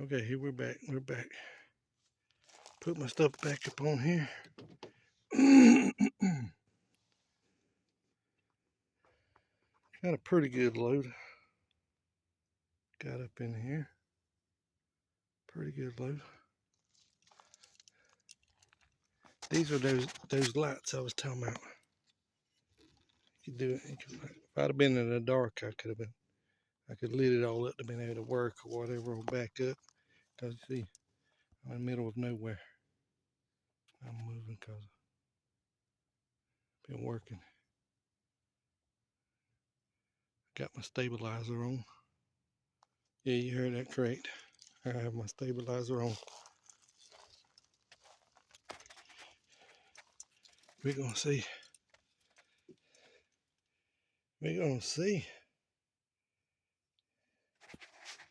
Okay, here we're back. We're back. Put my stuff back up on here. Got a pretty good load. Got up in here. Pretty good load. These are those lights I was talking about. You could do it. If I'd have been in the dark, I could have lit it all up to been able to work or whatever or back up. Cause you see, I'm in the middle of nowhere. I'm moving cause I've been working. Got my stabilizer on. Yeah, you heard that correct. I have my stabilizer on. We're gonna see. We're gonna see.